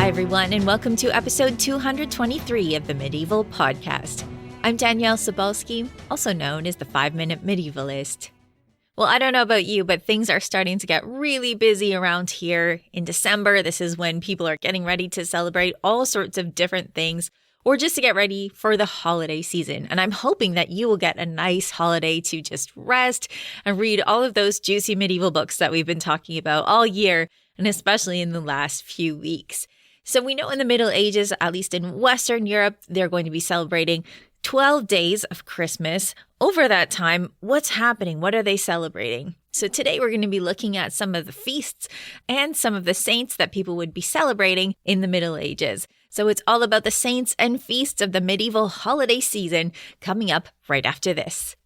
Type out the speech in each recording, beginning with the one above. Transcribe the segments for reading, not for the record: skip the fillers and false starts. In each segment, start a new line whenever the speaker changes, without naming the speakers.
Hi, everyone, and welcome to episode 223 of the Medieval Podcast. I'm Danièle Cybulskie, also known as the 5-Minute Medievalist. Well, I don't know about you, but things are starting to get really busy around here. In December, this is when people are getting ready to celebrate all sorts of different things, or just to get ready for the holiday season. And I'm hoping that you will get a nice holiday to just rest and read all of those juicy medieval books that we've been talking about all year, and especially in the last few weeks. So we know in the Middle Ages, at least in Western Europe, they're going to be celebrating 12 days of Christmas. Over that time, what's happening? What are they celebrating? So today we're going to be looking at some of the feasts and some of the saints that people would be celebrating in the Middle Ages. So it's all about the saints and feasts of the medieval holiday season coming up right after this.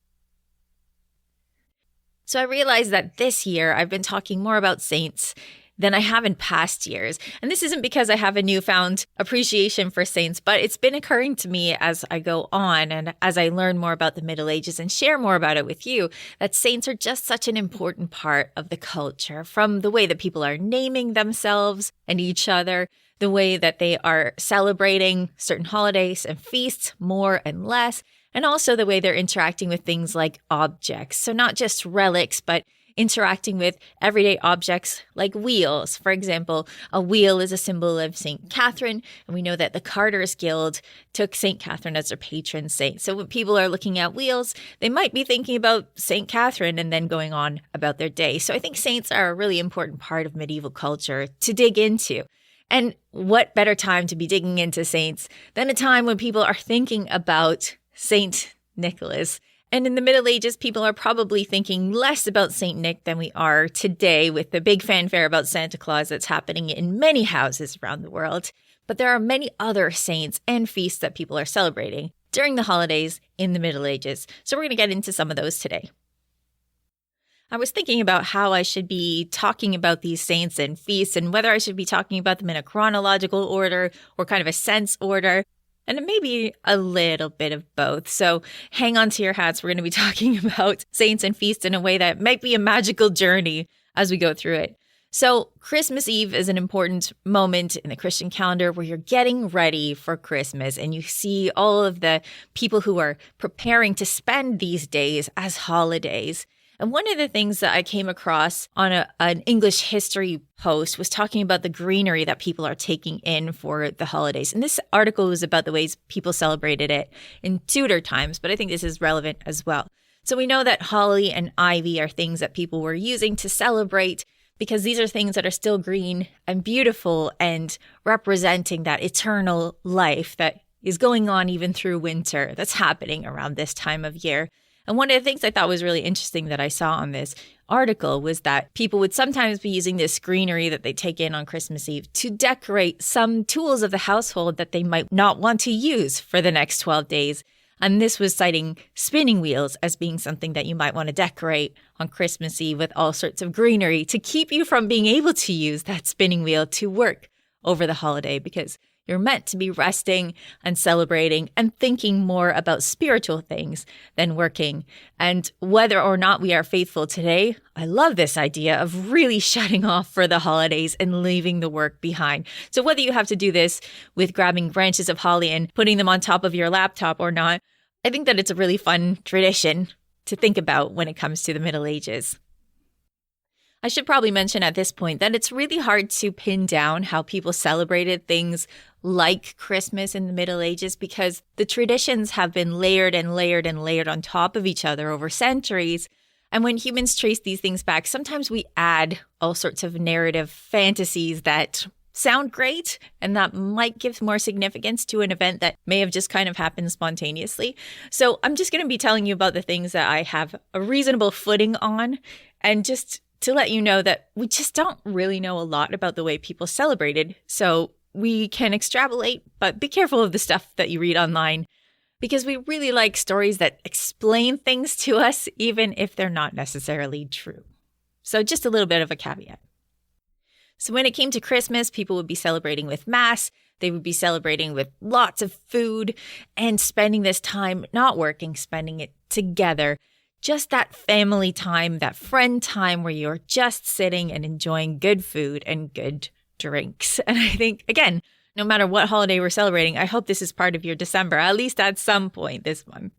So I realized that this year I've been talking more about saints than I have in past years. And this isn't because I have a newfound appreciation for saints, but it's been occurring to me as I go on and as I learn more about the Middle Ages and share more about it with you, that saints are just such an important part of the culture, from the way that people are naming themselves and each other, the way that they are celebrating certain holidays and feasts more and less, and also the way they're interacting with things like objects. So not just relics, but interacting with everyday objects like wheels. For example, a wheel is a symbol of St. Catherine, and we know that the Carters Guild took St. Catherine as their patron saint. So when people are looking at wheels, they might be thinking about St. Catherine and then going on about their day. So I think saints are a really important part of medieval culture to dig into. And what better time to be digging into saints than a time when people are thinking about Saint Nicholas? And in the Middle Ages, people are probably thinking less about St. Nick than we are today with the big fanfare about Santa Claus that's happening in many houses around the world. But there are many other saints and feasts that people are celebrating during the holidays in the Middle Ages. So we're going to get into some of those today. I was thinking about how I should be talking about these saints and feasts and whether I should be talking about them in a chronological order or kind of a sense order. And maybe a little bit of both. So hang on to your hats. We're going to be talking about saints and feasts in a way that might be a magical journey as we go through it. So Christmas Eve is an important moment in the Christian calendar where you're getting ready for Christmas and you see all of the people who are preparing to spend these days as holidays. And one of the things that I came across on an English history post was talking about the greenery that people are taking in for the holidays. And this article was about the ways people celebrated it in Tudor times, but I think this is relevant as well. So we know that holly and ivy are things that people were using to celebrate because these are things that are still green and beautiful and representing that eternal life that is going on even through winter that's happening around this time of year. And one of the things I thought was really interesting that I saw on this article was that people would sometimes be using this greenery that they take in on Christmas Eve to decorate some tools of the household that they might not want to use for the next 12 days. And this was citing spinning wheels as being something that you might want to decorate on Christmas Eve with all sorts of greenery to keep you from being able to use that spinning wheel to work over the holiday, because you're meant to be resting and celebrating and thinking more about spiritual things than working. And whether or not we are faithful today, I love this idea of really shutting off for the holidays and leaving the work behind. So whether you have to do this with grabbing branches of holly and putting them on top of your laptop or not, I think that it's a really fun tradition to think about when it comes to the Middle Ages. I should probably mention at this point that it's really hard to pin down how people celebrated things like Christmas in the Middle Ages because the traditions have been layered and layered and layered on top of each other over centuries. And when humans trace these things back, sometimes we add all sorts of narrative fantasies that sound great and that might give more significance to an event that may have just kind of happened spontaneously. So I'm just going to be telling you about the things that I have a reasonable footing on, and just to let you know that we just don't really know a lot about the way people celebrated. So we can extrapolate, but be careful of the stuff that you read online, because we really like stories that explain things to us, even if they're not necessarily true. So just a little bit of a caveat. So when it came to Christmas, people would be celebrating with Mass. They would be celebrating with lots of food and spending this time not working, spending it together. Just that family time, that friend time where you're just sitting and enjoying good food and good drinks. And I think, again, no matter what holiday we're celebrating, I hope this is part of your December, at least at some point this month.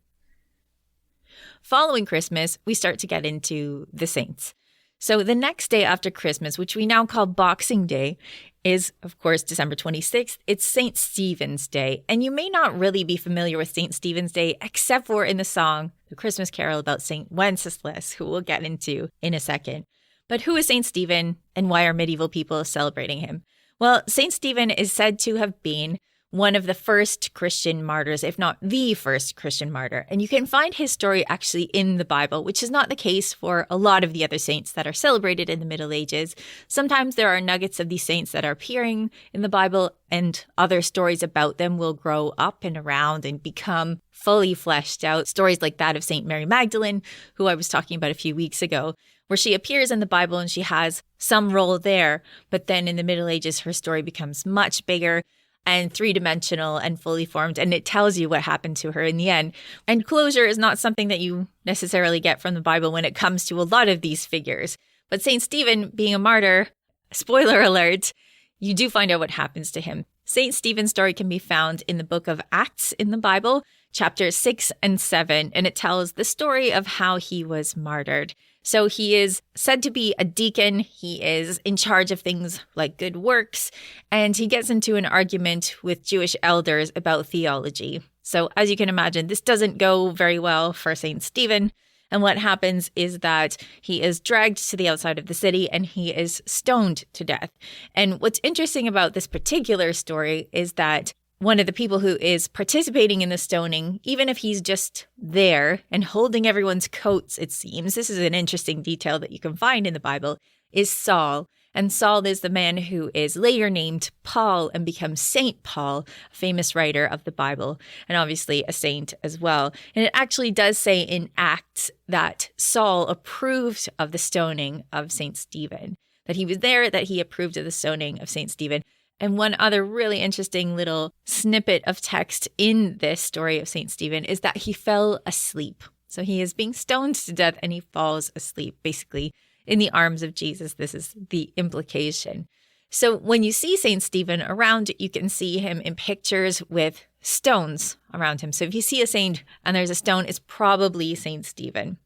Following Christmas, we start to get into the saints. So the next day after Christmas, which we now call Boxing Day, is, of course, December 26th. It's St. Stephen's Day. And you may not really be familiar with St. Stephen's Day, except for in the song, The Christmas Carol, about St. Wenceslas, who we'll get into in a second. But who is St. Stephen, and why are medieval people celebrating him? Well, St. Stephen is said to have been one of the first Christian martyrs, if not the first Christian martyr. And you can find his story actually in the Bible, which is not the case for a lot of the other saints that are celebrated in the Middle Ages. Sometimes there are nuggets of these saints that are appearing in the Bible, and other stories about them will grow up and around and become fully fleshed out. Stories like that of St. Mary Magdalene, who I was talking about a few weeks ago, where she appears in the Bible and she has some role there. But then in the Middle Ages, her story becomes much bigger and three-dimensional and fully formed, and it tells you what happened to her in the end. And closure is not something that you necessarily get from the Bible when it comes to a lot of these figures. But St. Stephen, being a martyr, spoiler alert, you do find out what happens to him. St. Stephen's story can be found in the book of Acts in the Bible, chapters 6 and 7, and it tells the story of how he was martyred. So he is said to be a deacon. He is in charge of things like good works, and he gets into an argument with Jewish elders about theology. So as you can imagine, this doesn't go very well for St. Stephen. And what happens is that he is dragged to the outside of the city and he is stoned to death. And what's interesting about this particular story is that one of the people who is participating in the stoning, even if he's just there and holding everyone's coats, it seems, this is an interesting detail that you can find in the Bible, is Saul. And Saul is the man who is later named Paul and becomes Saint Paul, a famous writer of the Bible, and obviously a saint as well. And it actually does say in Acts that Saul approved of the stoning of St. Stephen, that he was there, that he approved of the stoning of St. Stephen. And one other really interesting little snippet of text in this story of St. Stephen is that he fell asleep. So he is being stoned to death and he falls asleep, basically in the arms of Jesus. This is the implication. So when you see St. Stephen around, you can see him in pictures with stones around him. So if you see a saint and there's a stone, it's probably St. Stephen.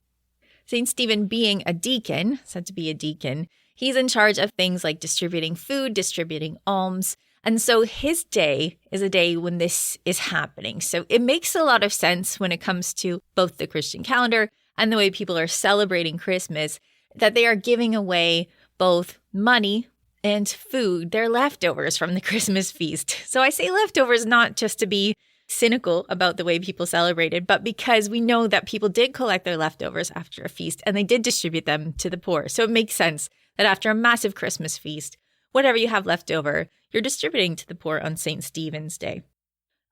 St. Stephen being a deacon, said to be a deacon, he's in charge of things like distributing food, distributing alms. And so his day is a day when this is happening. So it makes a lot of sense when it comes to both the Christian calendar and the way people are celebrating Christmas, that they are giving away both money and food, their leftovers from the Christmas feast. So I say leftovers not just to be cynical about the way people celebrated, but because we know that people did collect their leftovers after a feast and they did distribute them to the poor. So it makes sense that after a massive Christmas feast, whatever you have left over, you're distributing to the poor on St. Stephen's Day.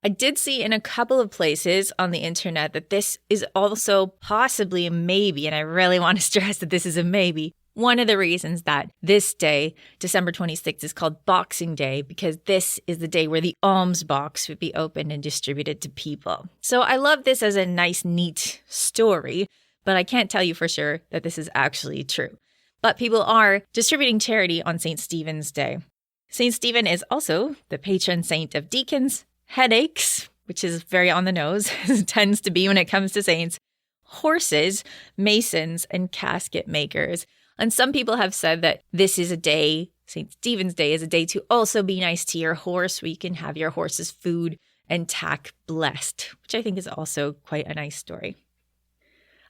I did see in a couple of places on the internet that this is also possibly a maybe, and I really want to stress that this is a maybe. One of the reasons that this day, December 26th, is called Boxing Day, because this is the day where the alms box would be opened and distributed to people. So I love this as a nice, neat story, but I can't tell you for sure that this is actually true. But people are distributing charity on St. Stephen's Day. St. Stephen is also the patron saint of deacons, headaches, which is very on the nose, as it tends to be when it comes to saints, horses, masons, and casket makers. And some people have said that this is a day, St. Stephen's Day is a day to also be nice to your horse, where you can have your horse's food and tack blessed, which I think is also quite a nice story.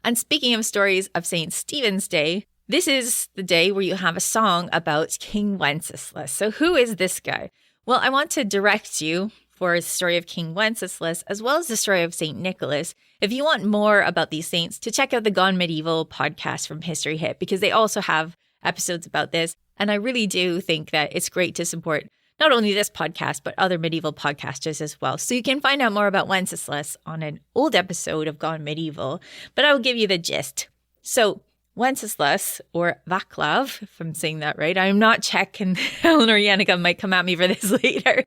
And speaking of stories of St. Stephen's Day, this is the day where you have a song about King Wenceslas. So who is this guy? Well, I want to direct you for the story of King Wenceslas, as well as the story of Saint Nicholas. If you want more about these saints, to check out the Gone Medieval podcast from History Hit, because they also have episodes about this. And I really do think that it's great to support not only this podcast, but other medieval podcasters as well. So you can find out more about Wenceslas on an old episode of Gone Medieval, but I will give you the gist. So Wenceslas, or Vaclav, if I'm saying that right, I'm not Czech, and Helen or Yannicka might come at me for this later.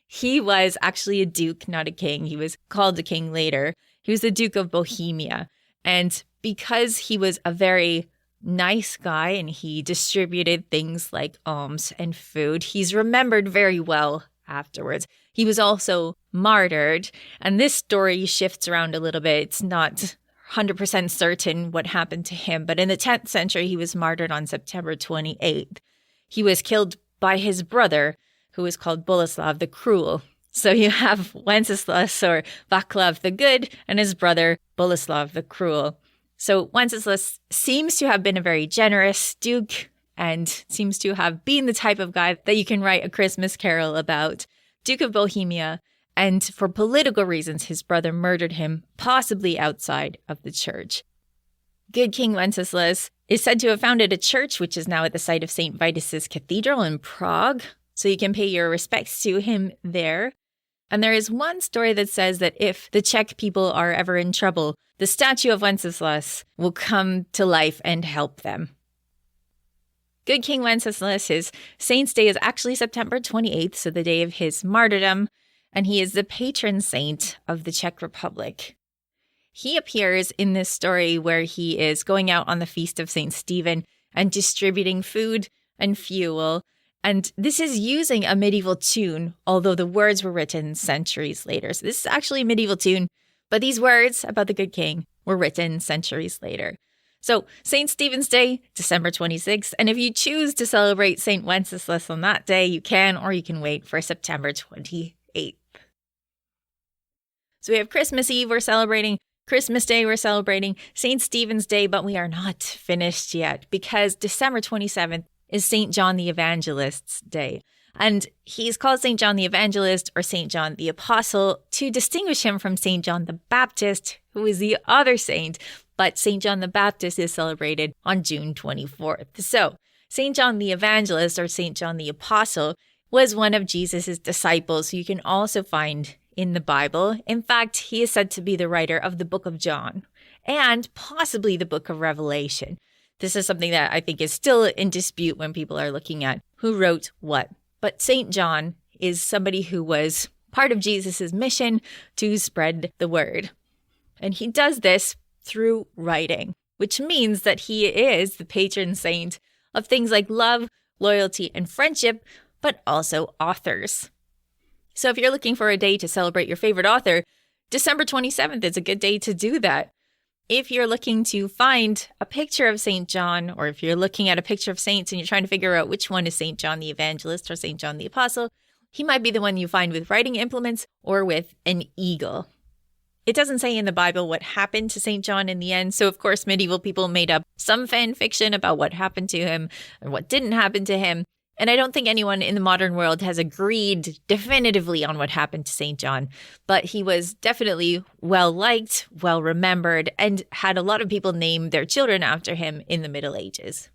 He was actually a duke, not a king. He was called a king later. He was the Duke of Bohemia. And because he was a very nice guy, and he distributed things like alms and food. He's remembered very well afterwards. He was also martyred, and this story shifts around a little bit. It's not 100% certain what happened to him, but in the 10th century, he was martyred on September 28th. He was killed by his brother, who was called Boleslav the Cruel. So you have Wenceslas, or Vaclav the Good, and his brother Boleslav the Cruel. So Wenceslas seems to have been a very generous duke and seems to have been the type of guy that you can write a Christmas carol about. Duke of Bohemia, and for political reasons, his brother murdered him, possibly outside of the church. Good King Wenceslas is said to have founded a church, which is now at the site of St. Vitus's Cathedral in Prague, so you can pay your respects to him there. And there is one story that says that if the Czech people are ever in trouble, the statue of Wenceslas will come to life and help them. Good King Wenceslas, his saint's day is actually September 28th, so the day of his martyrdom, and he is the patron saint of the Czech Republic. He appears in this story where he is going out on the feast of St. Stephen and distributing food and fuel. And this is using a medieval tune, although the words were written centuries later. So this is actually a medieval tune, but these words about the good king were written centuries later. So St. Stephen's Day, December 26th. And if you choose to celebrate St. Wenceslas on that day, you can, or you can wait for September 28th. So we have Christmas Eve, we're celebrating. Christmas Day, we're celebrating. St. Stephen's Day, but we are not finished yet because December 27th is St. John the Evangelist's day. And he's called St. John the Evangelist or St. John the Apostle to distinguish him from St. John the Baptist, who is the other saint. But St. John the Baptist is celebrated on June 24th. So St. John the Evangelist or St. John the Apostle was one of Jesus's disciples who you can also find in the Bible. In fact, he is said to be the writer of the book of John and possibly the book of Revelation. This is something that I think is still in dispute when people are looking at who wrote what. But St. John is somebody who was part of Jesus's mission to spread the word. And he does this through writing, which means that he is the patron saint of things like love, loyalty, and friendship, but also authors. So if you're looking for a day to celebrate your favorite author, December 27th is a good day to do that. If you're looking to find a picture of St. John, or if you're looking at a picture of saints and you're trying to figure out which one is St. John the Evangelist or St. John the Apostle, he might be the one you find with writing implements or with an eagle. It doesn't say in the Bible what happened to St. John in the end, so of course medieval people made up some fan fiction about what happened to him and what didn't happen to him. And I don't think anyone in the modern world has agreed definitively on what happened to St. John, but he was definitely well-liked, well-remembered, and had a lot of people name their children after him in the Middle Ages.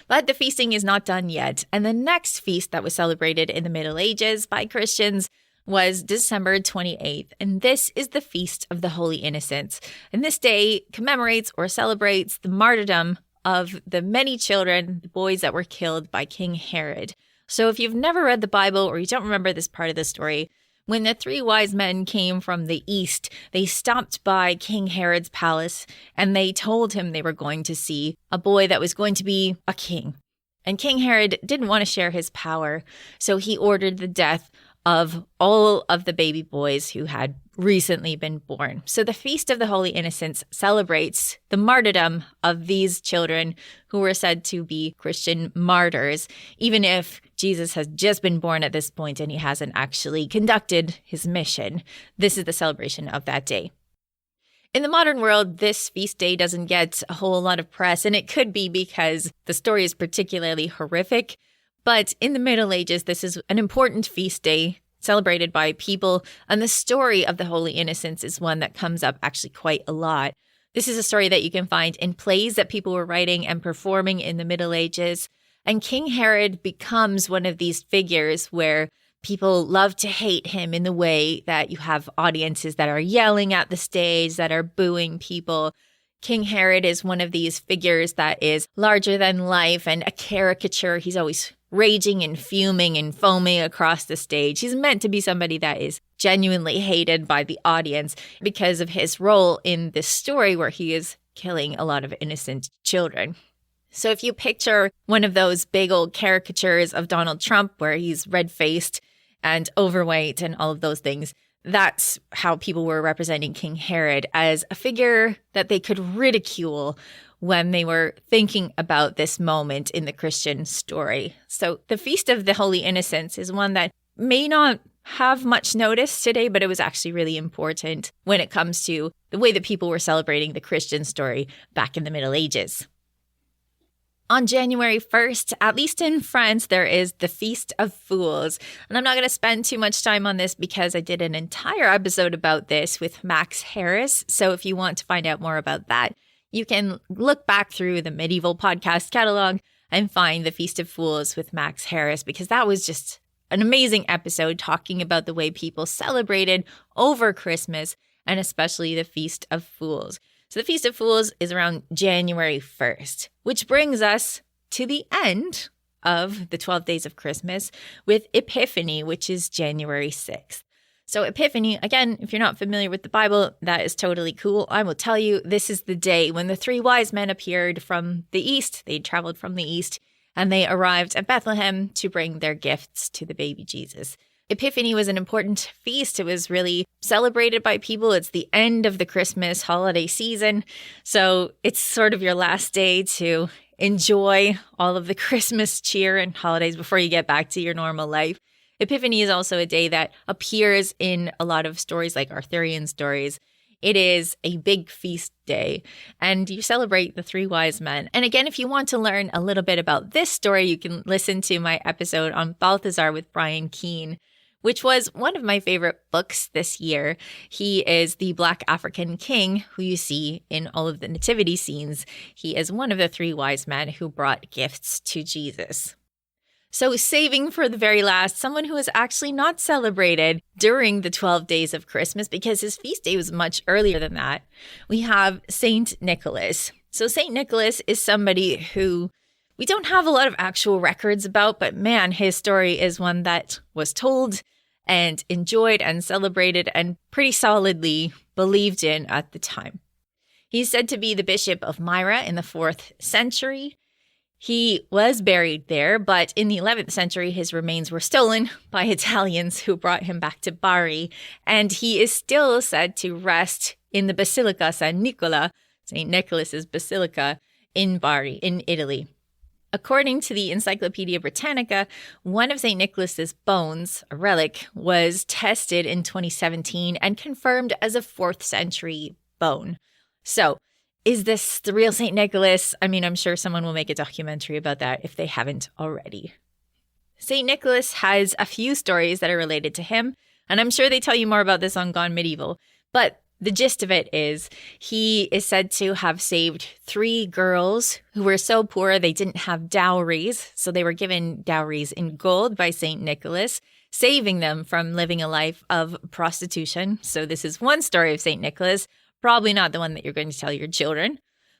But the feasting is not done yet, and the next feast that was celebrated in the Middle Ages by Christians was December 28th, and this is the Feast of the Holy Innocents. And this day commemorates or celebrates the martyrdom of the many children, the boys that were killed by King Herod. So if you've never read the Bible or you don't remember this part of the story, when the 3 wise men came from the east, they stopped by King Herod's palace and they told him they were going to see a boy that was going to be a king. And King Herod didn't want to share his power, so he ordered the death of all of the baby boys who had recently been born. So the Feast of the Holy Innocents celebrates the martyrdom of these children who were said to be Christian martyrs, even if Jesus has just been born at this point and he hasn't actually conducted his mission. This is the celebration of that day. In the modern world, this feast day doesn't get a whole lot of press, and it could be because the story is particularly horrific. But in the Middle Ages, this is an important feast day celebrated by people, and the story of the Holy Innocents is one that comes up actually quite a lot. This is a story that you can find in plays that people were writing and performing in the Middle Ages, and King Herod becomes one of these figures where people love to hate him in the way that you have audiences that are yelling at the stage, that are booing people. King Herod is one of these figures that is larger than life and a caricature. He's always raging and fuming and foaming across the stage. He's meant to be somebody that is genuinely hated by the audience because of his role in this story where he is killing a lot of innocent children. So if you picture one of those big old caricatures of Donald Trump where he's red-faced and overweight and all of those things, that's how people were representing King Herod, as a figure that they could ridicule when they were thinking about this moment in the Christian story. So the Feast of the Holy Innocents is one that may not have much notice today, but it was actually really important when it comes to the way that people were celebrating the Christian story back in the Middle Ages. On January 1st, at least in France, there is the Feast of Fools. And I'm not going to spend too much time on this because I did an entire episode about this with Max Harris. So if you want to find out more about that, you can look back through the medieval podcast catalog and find the Feast of Fools with Max Harris, because that was just an amazing episode talking about the way people celebrated over Christmas and especially the Feast of Fools. So the Feast of Fools is around January 1st, which brings us to the end of the 12 days of Christmas with Epiphany, which is January 6th. So Epiphany, again, if you're not familiar with the Bible, that is totally cool. I will tell you, this is the day when the three wise men appeared from the east. They traveled from the east and they arrived at Bethlehem to bring their gifts to the baby Jesus. Epiphany was an important feast. It was really celebrated by people. It's the end of the Christmas holiday season. So it's sort of your last day to enjoy all of the Christmas cheer and holidays before you get back to your normal life. Epiphany is also a day that appears in a lot of stories like Arthurian stories. It is a big feast day, and you celebrate the three wise men. And again, if you want to learn a little bit about this story, you can listen to my episode on Balthazar with Brian Keane, which was one of my favorite books this year. He is the Black African king who you see in all of the nativity scenes. He is one of the three wise men who brought gifts to Jesus. So saving for the very last, someone who is actually not celebrated during the 12 days of Christmas because his feast day was much earlier than that, we have Saint Nicholas. So Saint Nicholas is somebody who we don't have a lot of actual records about, but man, his story is one that was told and enjoyed and celebrated and pretty solidly believed in at the time. He's said to be the Bishop of Myra in the 4th century. He was buried there, but in the 11th century, his remains were stolen by Italians who brought him back to Bari, and he is still said to rest in the Basilica San Nicola, St. Nicholas's Basilica, in Bari, in Italy. According to the Encyclopedia Britannica, one of St. Nicholas's bones, a relic, was tested in 2017 and confirmed as a 4th century bone. So, is this the real St. Nicholas? I mean, I'm sure someone will make a documentary about that if they haven't already. St. Nicholas has a few stories that are related to him, and I'm sure they tell you more about this on Gone Medieval, but the gist of it is he is said to have saved 3 girls who were so poor they didn't have dowries, so they were given dowries in gold by St. Nicholas, saving them from living a life of prostitution. So this is one story of St. Nicholas, probably not the one that you're going to tell your children.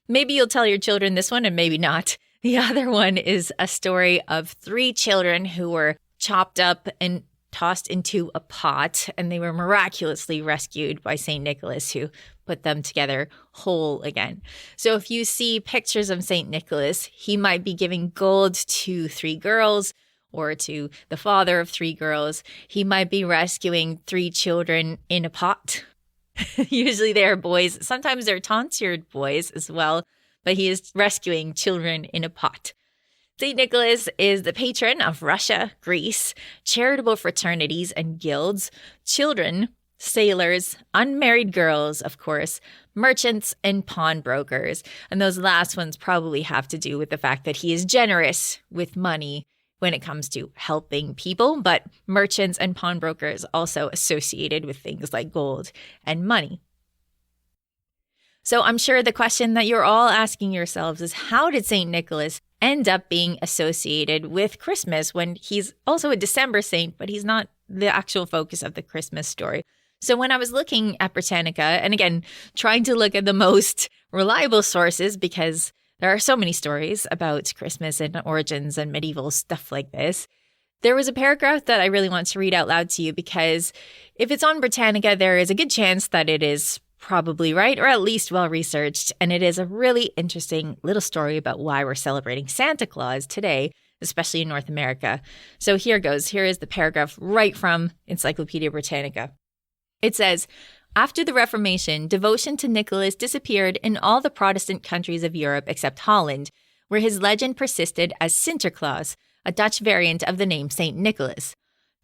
Maybe you'll tell your children this one and maybe not. The other one is a story of 3 children who were chopped up and tossed into a pot, and they were miraculously rescued by St. Nicholas, who put them together whole again. So if you see pictures of St. Nicholas, he might be giving gold to 3 girls or to the father of 3 girls. He might be rescuing 3 children in a pot. Usually they are boys. Sometimes they're tonsured boys as well, but he is rescuing children in a pot. St. Nicholas is the patron of Russia, Greece, charitable fraternities and guilds, children, sailors, unmarried girls, of course, merchants, and pawnbrokers. And those last ones probably have to do with the fact that he is generous with money when it comes to helping people, but merchants and pawnbrokers also associated with things like gold and money. So I'm sure the question that you're all asking yourselves is, how did St. Nicholas end up being associated with Christmas when he's also a December saint, but he's not the actual focus of the Christmas story? So when I was looking at Britannica, and again, trying to look at the most reliable sources, because there are so many stories about Christmas and origins and medieval stuff like this, there was a paragraph that I really want to read out loud to you, because if it's on Britannica, there is a good chance that it is probably right, or at least well-researched. And it is a really interesting little story about why we're celebrating Santa Claus today, especially in North America. So here goes. Here is the paragraph right from Encyclopedia Britannica. It says, after the Reformation, devotion to Nicholas disappeared in all the Protestant countries of Europe except Holland, where his legend persisted as Sinterklaas, a Dutch variant of the name Saint Nicholas.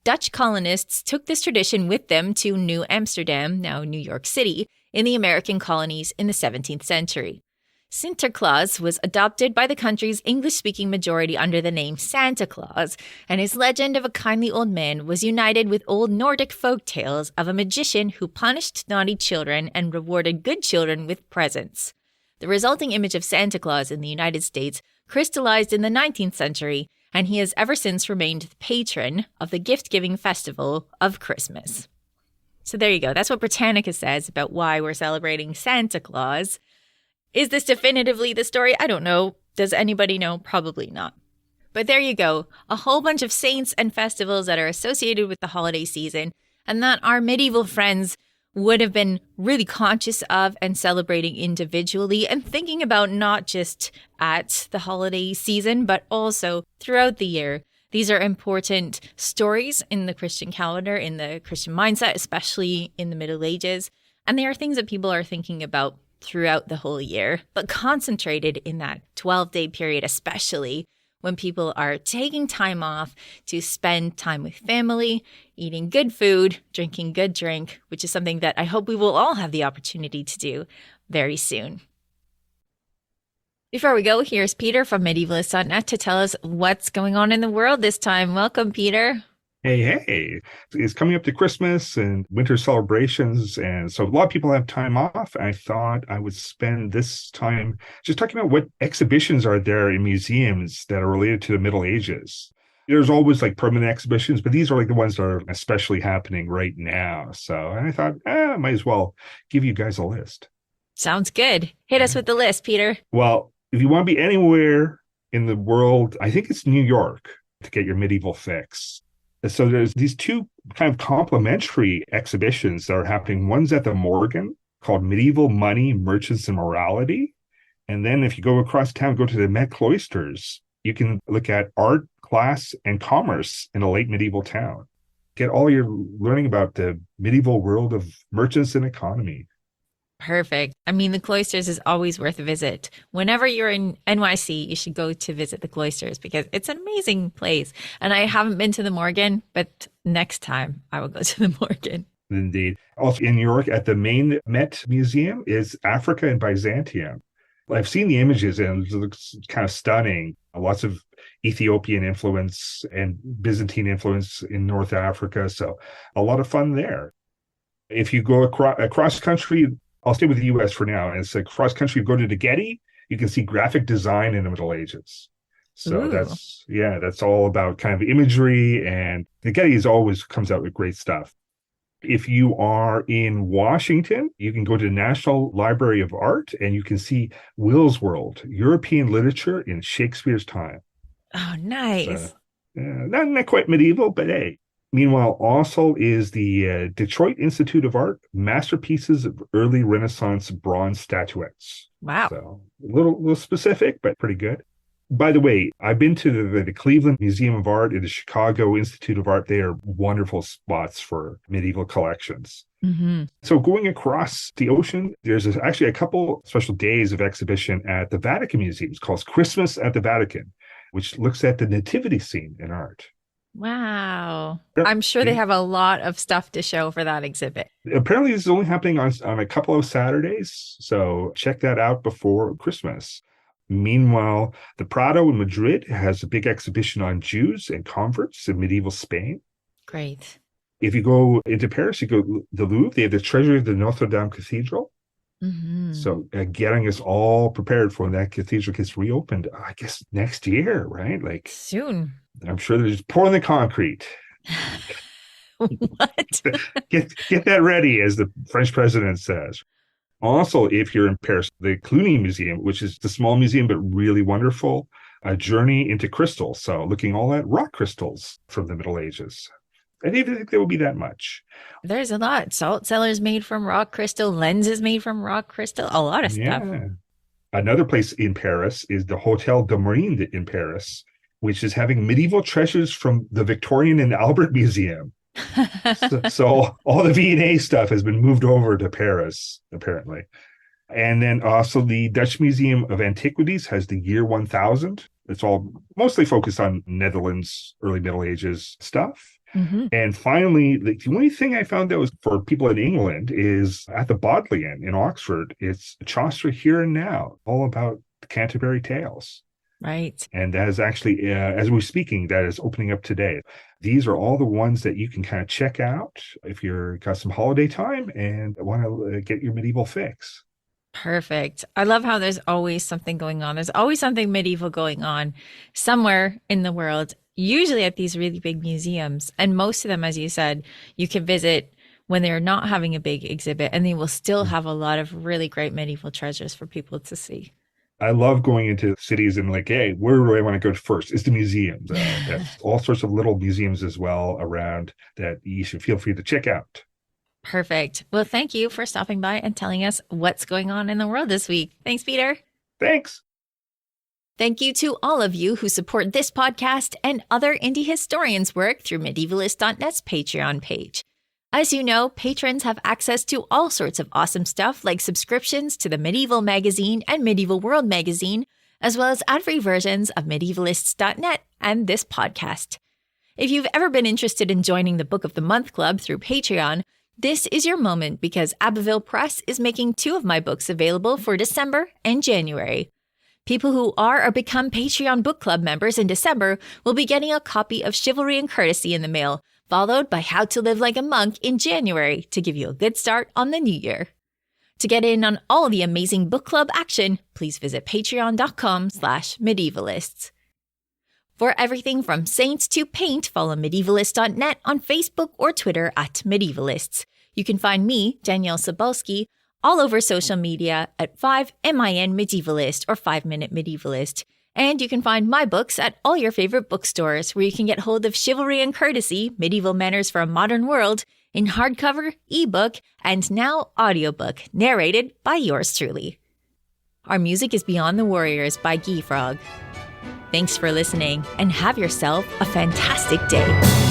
Dutch colonists took this tradition with them to New Amsterdam, now New York City, in the American colonies in the 17th century. Sinterklaas was adopted by the country's English-speaking majority under the name Santa Claus, and his legend of a kindly old man was united with old Nordic folk tales of a magician who punished naughty children and rewarded good children with presents. The resulting image of Santa Claus in the United States crystallized in the 19th century, and he has ever since remained the patron of the gift-giving festival of Christmas. So there you go. That's what Britannica says about why we're celebrating Santa Claus. Is this definitively the story? I don't know. Does anybody know? Probably not. But there you go. A whole bunch of saints and festivals that are associated with the holiday season and that our medieval friends would have been really conscious of and celebrating individually and thinking about not just at the holiday season, but also throughout the year. These are important stories in the Christian calendar, in the Christian mindset, especially in the Middle Ages. And they are things that people are thinking about throughout the whole year, but concentrated in that 12-day period, especially when people are taking time off to spend time with family, eating good food, drinking good drink, which is something that I hope we will all have the opportunity to do very soon. Before we go, here's Peter from Medievalist.net to tell us what's going on in the world this time. Welcome, Peter.
Hey. It's coming up to Christmas and winter celebrations. And so a lot of people have time off. I thought I would spend this time just talking about what exhibitions are there in museums that are related to the Middle Ages. There's always like permanent exhibitions, but these are like the ones that are especially happening right now. So I thought, I might as well give you guys a list.
Sounds good. Hit us with the list, Peter.
Well, if you want to be anywhere in the world, I think it's New York to get your medieval fix. So there's these two kind of complementary exhibitions that are happening. One's at the Morgan called Medieval Money, Merchants, and Morality. And then if you go across town, go to the Met Cloisters, you can look at art, class, and commerce in a late medieval town. Get all your learning about the medieval world of merchants and economy.
Perfect. I mean, the Cloisters is always worth a visit. Whenever you're in NYC, you should go to visit the Cloisters because it's an amazing place. And I haven't been to the Morgan, but next time I will go to the Morgan.
Indeed. Also in New York at the main Met Museum is Africa and Byzantium. I've seen the images and it looks kind of stunning. Lots of Ethiopian influence and Byzantine influence in North Africa. So a lot of fun there. If you go across country, I'll stay with the U.S. for now. It's like cross country, go to the Getty, you can see graphic design in the Middle Ages. So
Ooh.
that's all about kind of imagery, and the Getty always comes out with great stuff. If you are in Washington, you can go to the National Library of Art and you can see Will's World, European literature in Shakespeare's time.
Oh, nice.
So, not quite medieval, but hey. Meanwhile, also is the Detroit Institute of Art, masterpieces of early Renaissance bronze statuettes.
Wow.
So a little specific, but pretty good. By the way, I've been to the Cleveland Museum of Art and the Chicago Institute of Art. They are wonderful spots for medieval collections.
Mm-hmm.
So going across the ocean, there's actually a couple special days of exhibition at the Vatican Museum. It's called Christmas at the Vatican, which looks at the nativity scene in art.
Wow. I'm sure they have a lot of stuff to show for that exhibit.
Apparently, this is only happening on a couple of Saturdays, so check that out before Christmas. Meanwhile, the Prado in Madrid has a big exhibition on Jews and converts in medieval Spain.
Great.
If you go into Paris, you go to the Louvre. They have the treasure of the Notre Dame Cathedral.
Mm-hmm.
So getting us all prepared for when that cathedral gets reopened, I guess next year, right? Like
soon.
I'm sure they're just pouring the concrete.
What?
get that ready, as the French president says. Also, if you're in Paris, the Cluny Museum, which is the small museum but really wonderful, a journey into crystals. So looking all at rock crystals from the Middle Ages. I didn't think there would be that much.
There's a lot. Salt cellars made from rock crystal, lenses made from rock crystal, a lot of stuff.
Yeah. Another place in Paris is the Hotel de Marine in Paris, which is having medieval treasures from the Victorian and Albert Museum. So all the V&A stuff has been moved over to Paris, apparently. And then also the Dutch Museum of Antiquities has the year 1000. It's all mostly focused on Netherlands, early Middle Ages stuff.
Mm-hmm.
And finally, the only thing I found that was for people in England is at the Bodleian in Oxford. It's Chaucer Here and Now, all about the Canterbury Tales.
Right.
And that is actually, as we're speaking, that is opening up today. These are all the ones that you can kind of check out if you've got some holiday time and want to get your medieval fix.
Perfect. I love how there's always something going on. There's always something medieval going on somewhere in the world, usually at these really big museums. And most of them, as you said, you can visit when they're not having a big exhibit, and they will still have a lot of really great medieval treasures for people to see.
I love going into cities and like, hey, where do I want to go first? It's the museums. There's all sorts of little museums as well around that you should feel free to check out.
Perfect. Well, thank you for stopping by and telling us what's going on in the world this week. Thanks, Peter.
Thanks.
Thank you to all of you who support this podcast and other indie historians' work through Medievalist.net's Patreon page. As you know, patrons have access to all sorts of awesome stuff like subscriptions to the Medieval Magazine and Medieval World Magazine, as well as ad-free versions of Medievalists.net and this podcast. If you've ever been interested in joining the Book of the Month Club through Patreon, this is your moment because Abbeville Press is making 2 of my books available for December and January. People who are or become Patreon Book Club members in December will be getting a copy of Chivalry and Courtesy in the mail, followed by How to Live Like a Monk in January to give you a good start on the new year. To get in on all the amazing book club action, please visit patreon.com/medievalists. For everything from saints to paint, follow Medievalist.net on Facebook or Twitter at Medievalists. You can find me, Danièle Cybulskie, all over social media at 5MIN Medievalist or 5 Minute Medievalist. And you can find my books at all your favorite bookstores where you can get hold of Chivalry and Courtesy, Medieval Manners for a Modern World, in hardcover, ebook, and now audiobook, narrated by yours truly. Our music is Beyond the Warriors by Guy Frog. Thanks for listening and have yourself a fantastic day.